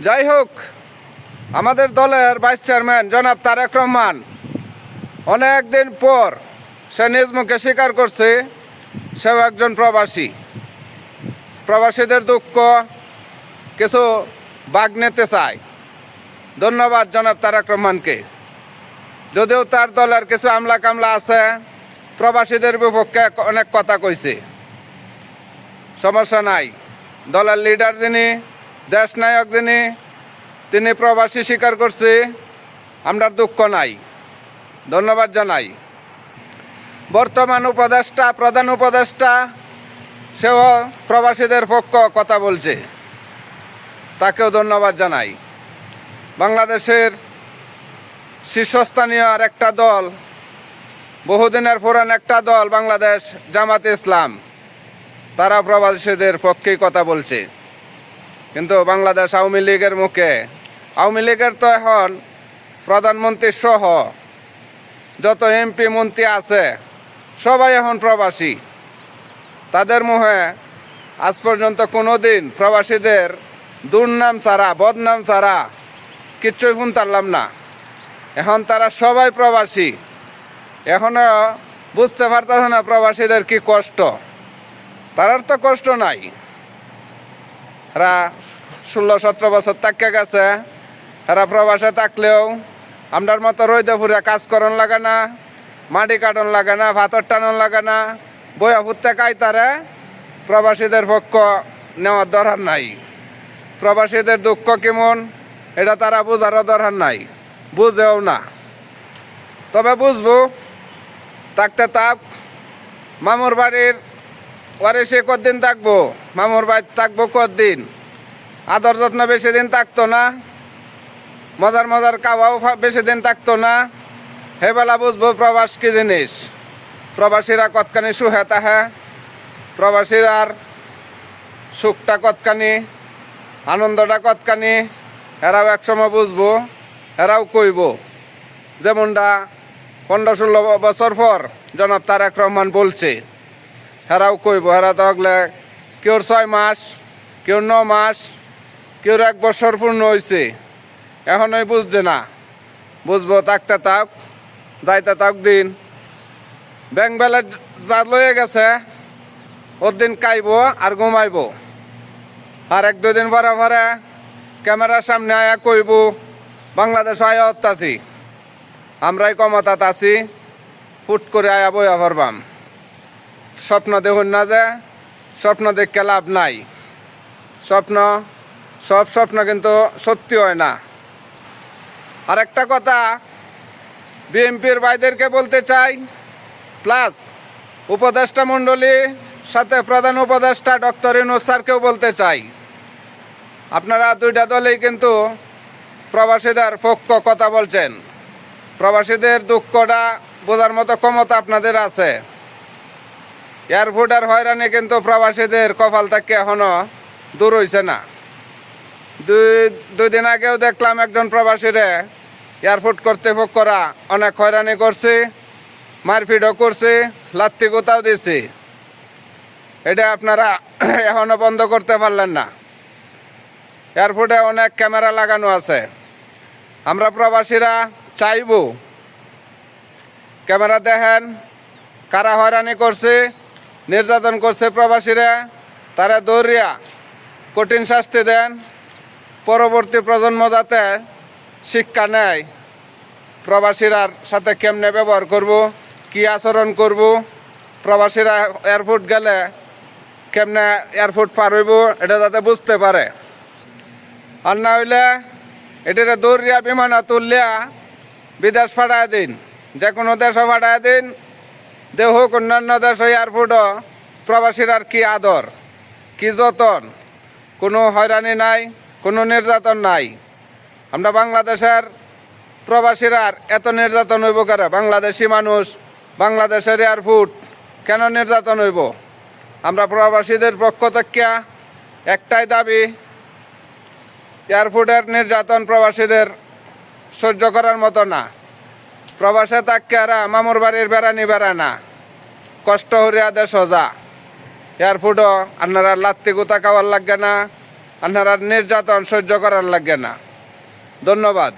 যাই হোক, আমাদের দলের ভাইস চেয়ারম্যান জনাব তারেক রহমান অনেক দিন পর সে নিজ মুখে স্বীকার করছে সেও একজন প্রবাসী। প্রবাসীদের দুঃখ কিছু ভাগ নিতে চায়। ধন্যবাদ জনাব তারেক রহমানকে। যদিও তার দলের কিছু আমলা কামলা আছে, প্রবাসীদের বিপক্ষে অনেক কথা কইছে, সমস্যা নাই। দলের লিডার যিনি, দেশ নায়ক যিনি, তিনি প্রবাসী স্বীকার করছে, আমরা দুঃখ নাই, ধন্যবাদ জানাই। বর্তমান উপদেষ্টা, প্রধান উপদেষ্টা, সেও প্রবাসীদের পক্ষে কথা বলছে, তাকেও ধন্যবাদ জানাই। বাংলাদেশের শীর্ষস্থানীয় আর একটা দল, বহুদিনের পুরান একটা দল বাংলাদেশ জামাতে ইসলাম, তারা প্রবাসীদের পক্ষেই কথা বলছে। কিন্তু বাংলাদেশ আওয়ামী লীগের মুখে, আওয়ামী লীগের তো এখন প্রধানমন্ত্রী সহ যত এমপি মন্ত্রী আছে সবাই এখন প্রবাসী। তাদের মুখে আজ পর্যন্ত কোনো দিন প্রবাসীদের দুর্নাম ছাড়া, বদনাম ছাড়া কিচ্ছুই শুনতারলাম না। এখন তারা সবাই প্রবাসী, এখনো বুঝতে পারতেছে না প্রবাসীদের কি কষ্ট। তারার তো কষ্ট নাই, এরা 16-17 বছর থাকতে গেছে, এরা প্রবাসে থাকলেও আমরার মতো রইদে ফুরে কাজ করন লাগে না, মাটি কাটন লাগে না, ভাতর টানন লাগে না, বইয়া ফুটতে কাইতারে প্রবাসীদের পক্ষ নেওয়ার দরকার নাই। প্রবাসীদের দুঃখ কেমন এটা তারা বোঝারও দরকার নাই, বুঝেও না। তবে বুঝবো, থাকতে থাক। মামুর বাড়ির ওয়ারিসে কতদিন থাকবো, মামুর বাড়ি থাকবো কতদিন, আদর যত্ন বেশি দিন থাকতো না, মজার মজার খাওয়াও বেশি দিন থাকতো না। হেবেলা বুঝবো প্রবাস কি জিনিস, প্রবাসীরা কতখানি সুখে তাহে, প্রবাসীরার সুখটা কতখানি, আনন্দটা কতখানি, এরাও একসময় বুঝবো, এরাও কইব। যেমনটা 15-16 বছর পর জনাব তারেক রহমান বলছে, এরাও কইব। এরা তো হলে কেউর 6 মাস, কেউ 9 মাস, কেউর 1 বছর পূর্ণ হয়েছে, এখনই বুঝছে না। বুঝবো, থাকতে থাক, যাইতে থাক দিন। ব্যাংক ব্যালেন্স যা লয়ে গেছে ওর দিন খাইব আর ঘুমাইব, আর 1-2 দিন পরে পরে ক্যামেরার সামনে আয়া কইব বাংলাদেশ আয়া হত্যাছি, আমরাই ক্ষমতাত আছি, ফুট করে আয়া বইয়া পারবাম। স্বপ্ন দেখুন না, যে স্বপ্ন দেখে লাভ নাই। সব স্বপ্ন কিন্তু সত্যি হয় না। আর একটা কথা বিএনপির ভাইদেরকে বলতে চাই, প্লাস উপদেষ্টা মণ্ডলীর সাথে প্রধান উপদেষ্টা ডক্টর ইউনূস স্যারকেও বলতে চাই, আপনারা দুইটা দলেই কিন্তু প্রবাসীদের পক্ষ কথা বলছেন। প্রবাসীদের দুঃখটা বোঝার মতো ক্ষমতা আপনাদের আছে। এয়ারপোর্টের হয়রানি কিন্তু প্রবাসীদের কপাল থেকে এখনো দূর হইছে না। দুই দিন আগেও দেখলাম একজন প্রবাসীরে এয়ারপোর্ট কর্তৃপক্ষরা অনেক হয়রানি করছে, মারপিটও করছে, লাত্তি গোতাও দিছে। এটা আপনারা এখনো বন্ধ করতে পারলেন না। এয়ারপোর্টে অনেক ক্যামেরা লাগানো আছে, আমরা প্রবাসীরা চাইব ক্যামেরা দেখেন, কারা হয়রানি করছে, নির্যাতন করছে প্রবাসীরা, তারা দৌড়িয়া কঠিন শাস্তি দেন। পরবর্তী প্রজন্ম যাতে শিক্ষা নেয় প্রবাসীরার সাথে কেমনে ব্যবহার করব, কি আচরণ করব, প্রবাসীরা এয়ারপোর্ট গেলে কেমনে এয়ারপোর্ট পার হইব, এটা যাতে বুঝতে পারে। আর না হইলে এটারে দৌড়িয়া বিমানে তুললিয়া বিদেশ পাঠায় দিন, যে কোনো দেশও পাঠায় দিন। দেহ অন্যান্য দেশ এয়ারপোর্টও প্রবাসীরার কি আদর, কি যতন, কোনো হয়রানি নাই, কোনো নির্যাতন নাই। আমরা বাংলাদেশের প্রবাসীরার এত নির্যাতন হইব কারে? বাংলাদেশি মানুষ, বাংলাদেশের এয়ারপোর্ট কেন নির্যাতন হইব? আমরা প্রবাসীদের পক্ষ থেকে একটাই দাবি, এয়ারপোর্টের নির্যাতন প্রবাসীদের সহ্য করার মতো না। প্রবাসে থাকতে এরা মামুর বাড়ির বেড়ানি বেড়া না, কষ্ট হরিয়া দেশ যা। এয়ারপোর্টও আপনারা লাত্তি গুতা খাওয়ার লাগবে না, আপনারা নির্যাতন সহ্য করার লাগে না। ধন্যবাদ।